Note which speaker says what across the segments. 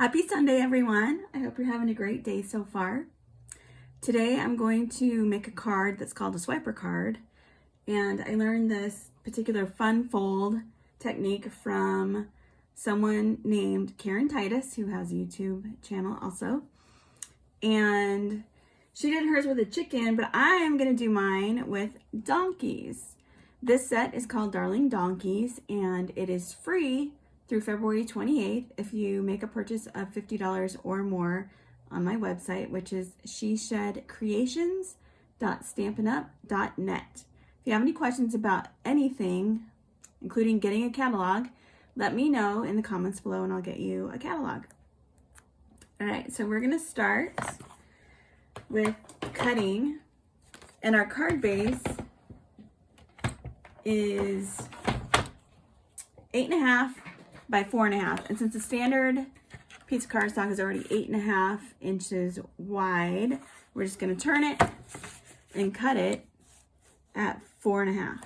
Speaker 1: Happy Sunday, everyone. I hope you're having a great day so far. Today I'm going to make a card that's called a swiper card, and I learned this particular fun fold technique from someone named Karen Titus, who has a YouTube channel also. And she did hers with a chicken, but I am going to do mine with donkeys. This set is called Darling Donkeys, and it is free through February 28th if you make a purchase of $50 or more on my website, which is sheshedcreations.stampinup.net. If you have any questions about anything, including getting a catalog, let me know in the comments below and I'll get you a catalog. All right, so we're gonna start with cutting, and our card base is 8.5 by 4.5, and since the standard piece of cardstock is already 8.5 inches wide, we're just going to turn it and cut it at 4.5.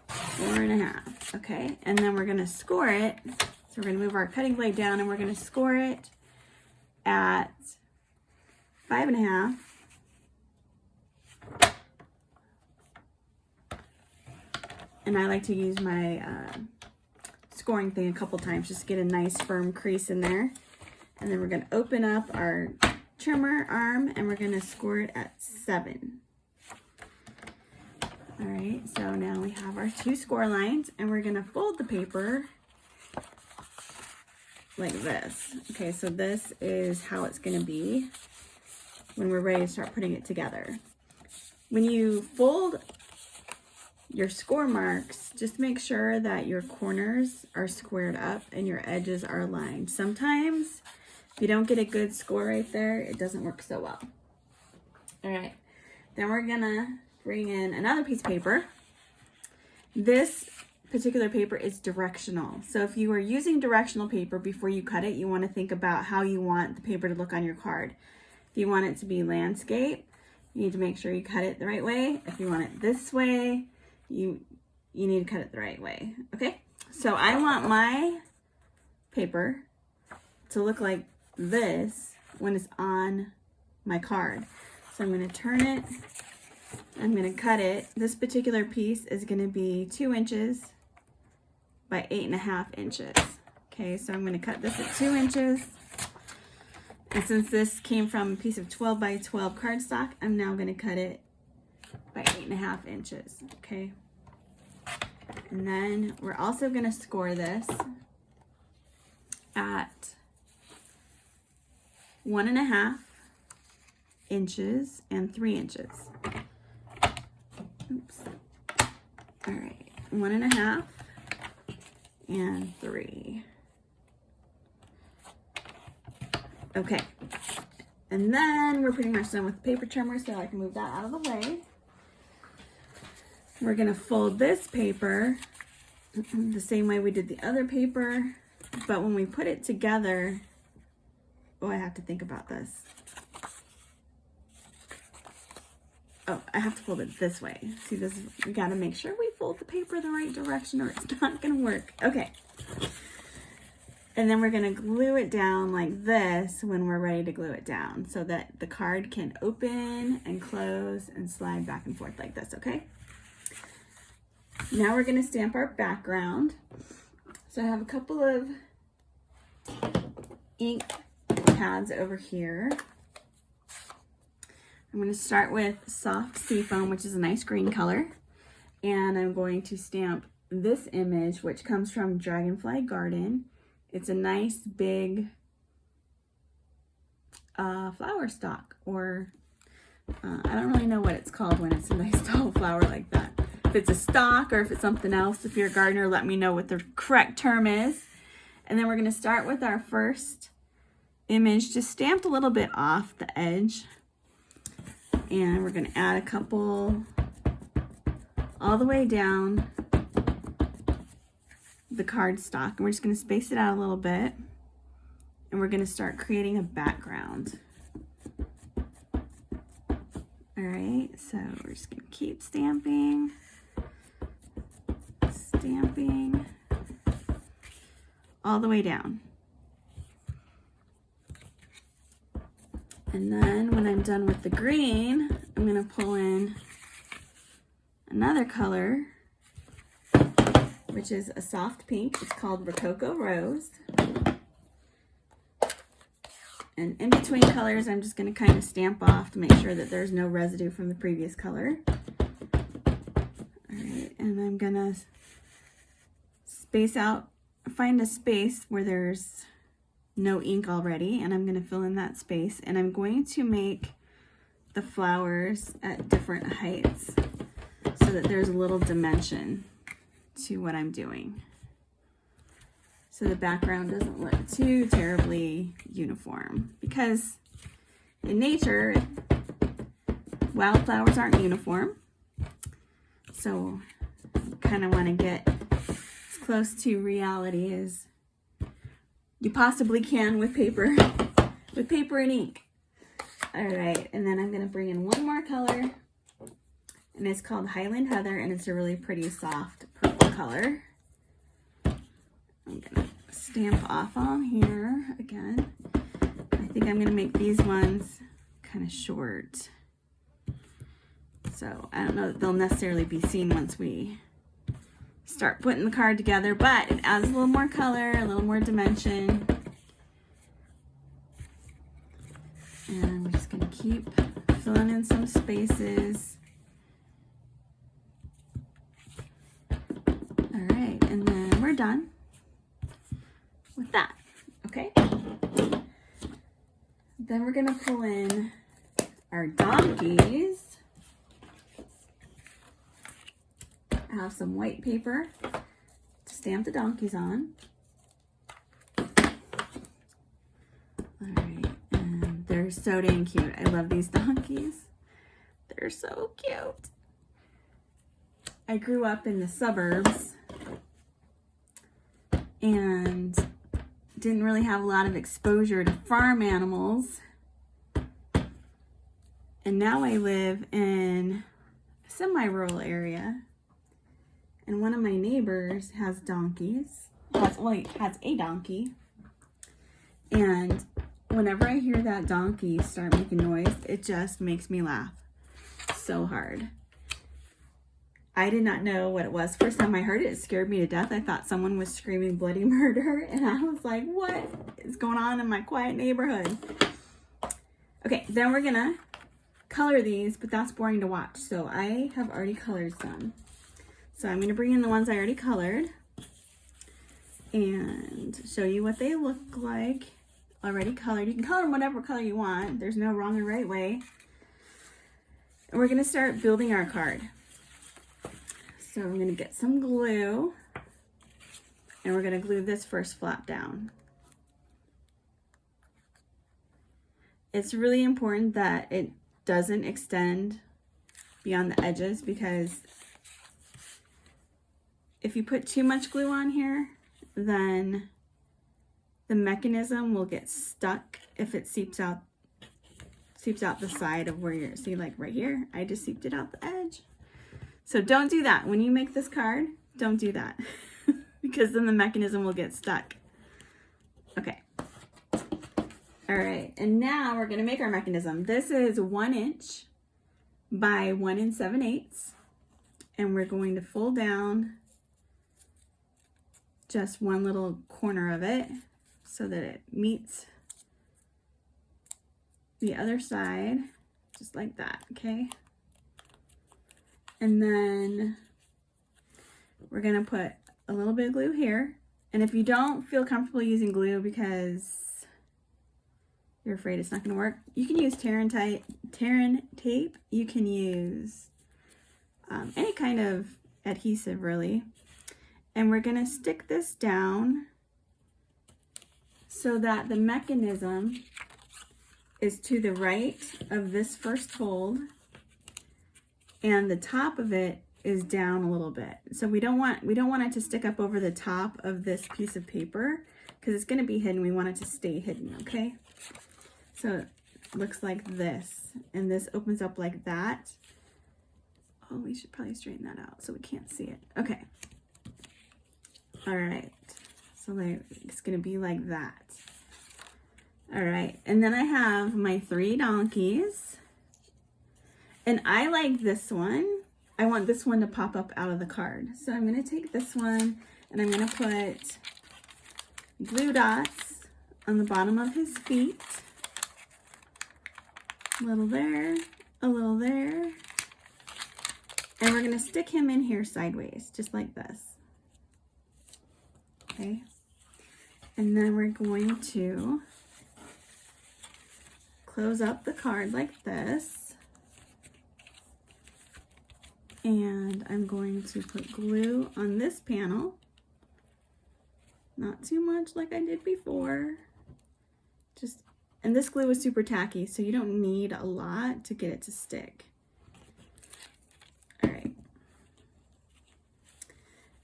Speaker 1: 4.5, okay, and then we're going to score it. So we're going to move our cutting blade down and we're going to score it at 5.5. And I like to use my scoring thing a couple times just to get a nice firm crease in there. And then we're going to open up our trimmer arm and we're going to score it at 7. All right, so now we have our 2 score lines and we're going to fold the paper like this. Okay, so this is how it's going to be when we're ready to start putting it together. When you fold your score marks, just make sure that your corners are squared up and your edges are aligned. Sometimes if you don't get a good score right there, it doesn't work so well. All right, then we're gonna bring in another piece of paper. This particular paper is directional. So if you are using directional paper before you cut it, you want to think about how you want the paper to look on your card. If you want it to be landscape, you need to make sure you cut it the right way. If you want it this way, you need to cut it the right way, okay? So I want my paper to look like this when it's on my card. So I'm gonna turn it, I'm gonna cut it. This particular piece is gonna be 2 inches by 8.5 inches. Okay, so I'm gonna cut this at 2 inches. And since this came from a piece of 12 by 12 cardstock, I'm now gonna cut it by 8.5 inches, okay? And then we're also gonna score this at 1.5 inches and 3 inches. Oops. All right, 1.5 and 3. Okay, and then we're pretty much done with the paper trimmer, so I can move that out of the way. We're gonna fold this paper the same way we did the other paper, but when we put it together, oh, I have to think about this. Oh, I have to fold it this way. See, this, we gotta make sure we fold the paper the right direction or it's not gonna work. Okay. And then we're gonna glue it down like this when we're ready to glue it down so that the card can open and close and slide back and forth like this, okay? Now we're gonna stamp our background. So I have a couple of ink pads over here. I'm gonna start with Soft Seafoam, which is a nice green color. And I'm going to stamp this image, which comes from Dragonfly Garden. It's a nice big flower stalk, or I don't really know what it's called when it's a nice tall flower like that. If it's a stalk or if it's something else, if you're a gardener, let me know what the correct term is. And then we're gonna start with our first image, just stamped a little bit off the edge. And we're gonna add a couple all the way down the cardstock. And we're just gonna space it out a little bit. And we're gonna start creating a background. All right, so we're just gonna keep stamping, all the way down. And then when I'm done with the green, I'm gonna pull in another color, which is a soft pink. It's called Rococo Rose. And in between colors, I'm just gonna kind of stamp off to make sure that there's no residue from the previous color. All right, and I'm gonna space out, find a space where there's no ink already, and I'm gonna fill in that space, and I'm going to make the flowers at different heights so that there's a little dimension to what I'm doing, so the background doesn't look too terribly uniform, because in nature wildflowers aren't uniform. So kind of want to get as close to reality as you possibly can with paper and ink. All right, and then I'm going to bring in one more color, and it's called Highland Heather, and it's a really pretty soft purple color. I'm going to stamp off on here again. I think I'm going to make these ones kind of short. So I don't know that they'll necessarily be seen once we start putting the card together, but it adds a little more color, a little more dimension. And we're just going to keep filling in some spaces. All right, and then we're done with that, okay? Then we're gonna pull in our donkeys. I have some white paper to stamp the donkeys on. All right, and they're so dang cute. I love these donkeys. They're so cute. I grew up in the suburbs and didn't really have a lot of exposure to farm animals. And now I live in a semi-rural area. And one of my neighbors has donkeys. Has a donkey. And whenever I hear that donkey start making noise, it just makes me laugh so hard. I did not know what it was. First time I heard it, it scared me to death. I thought someone was screaming bloody murder, and I was like, what is going on in my quiet neighborhood? Okay, then we're gonna color these, but that's boring to watch. So I have already colored some. So I'm gonna bring in the ones I already colored and show you what they look like already colored. You can color them whatever color you want. There's no wrong or right way. And we're gonna start building our card. So I'm gonna get some glue, and we're gonna glue this first flap down. It's really important that it doesn't extend beyond the edges, because if you put too much glue on here, then the mechanism will get stuck if it seeps out the side of where you're, see, like right here, I just seeped it out the edge. So don't do that. When you make this card, don't do that because then the mechanism will get stuck. Okay. All right, and now we're gonna make our mechanism. This is 1 inch by 1 7/8, and we're going to fold down just one little corner of it so that it meets the other side, just like that, okay? And then we're gonna put a little bit of glue here. And if you don't feel comfortable using glue because you're afraid it's not gonna work, you can use Terran tape. You can use any kind of adhesive, really. And we're gonna stick this down so that the mechanism is to the right of this first fold, and the top of it is down a little bit. So we don't want it to stick up over the top of this piece of paper because it's going to be hidden. We want it to stay hidden, okay? So it looks like this, and this opens up like that. Oh, we should probably straighten that out so we can't see it. Okay. All right. So it's going to be like that. All right, and then I have my 3 donkeys. And I like this one. I want this one to pop up out of the card. So I'm going to take this one and I'm going to put glue dots on the bottom of his feet. A little there, a little there. And we're going to stick him in here sideways, just like this. Okay. And then we're going to close up the card like this. And I'm going to put glue on this panel. Not too much like I did before. And this glue is super tacky, so you don't need a lot to get it to stick. All right.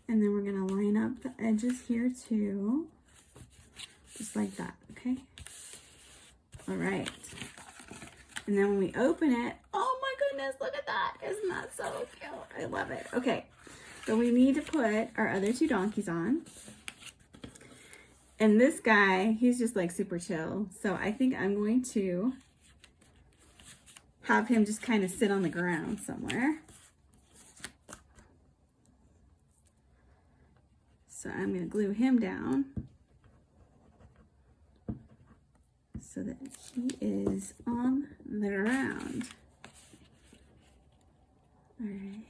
Speaker 1: And then we're gonna line up the edges here too. Just like that, okay? All right. And then when we open it, oh my goodness, look at that. Isn't that so cute? I love it. Okay, so we need to put our other 2 donkeys on. And this guy, he's just like super chill. So I think I'm going to have him just kind of sit on the ground somewhere. So I'm going to glue him down so that he is on the ground. All right.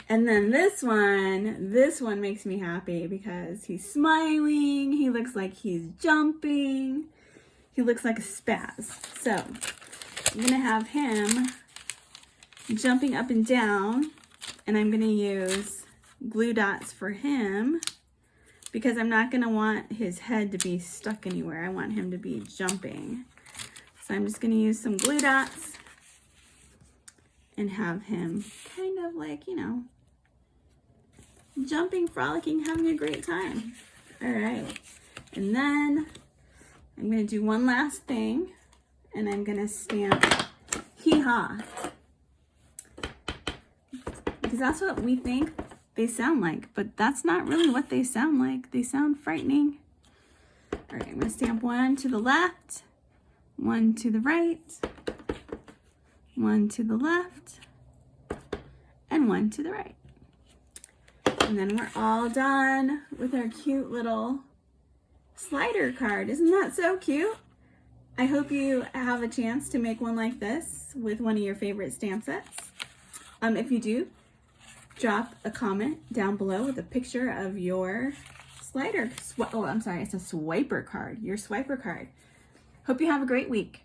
Speaker 1: And then this one makes me happy because he's smiling. He looks like he's jumping. He looks like a spaz. So I'm gonna have him jumping up and down, and I'm gonna use glue dots for him because I'm not gonna want his head to be stuck anywhere. I want him to be jumping. So I'm just gonna use some glue dots and have him kind of like, you know, jumping, frolicking, having a great time. All right. And then I'm going to do one last thing, and I'm going to stamp hee-haw. Because that's what we think they sound like, but that's not really what they sound like. They sound frightening. All right, I'm going to stamp 1 to the left, 1 to the right, 1 to the left, and 1 to the right. And then we're all done with our cute little slider card. Isn't that so cute? I hope you have a chance to make one like this with one of your favorite stamp sets. If you do, drop a comment down below with a picture of your slider. Oh, I'm sorry, it's a swiper card. Your swiper card. Hope you have a great week.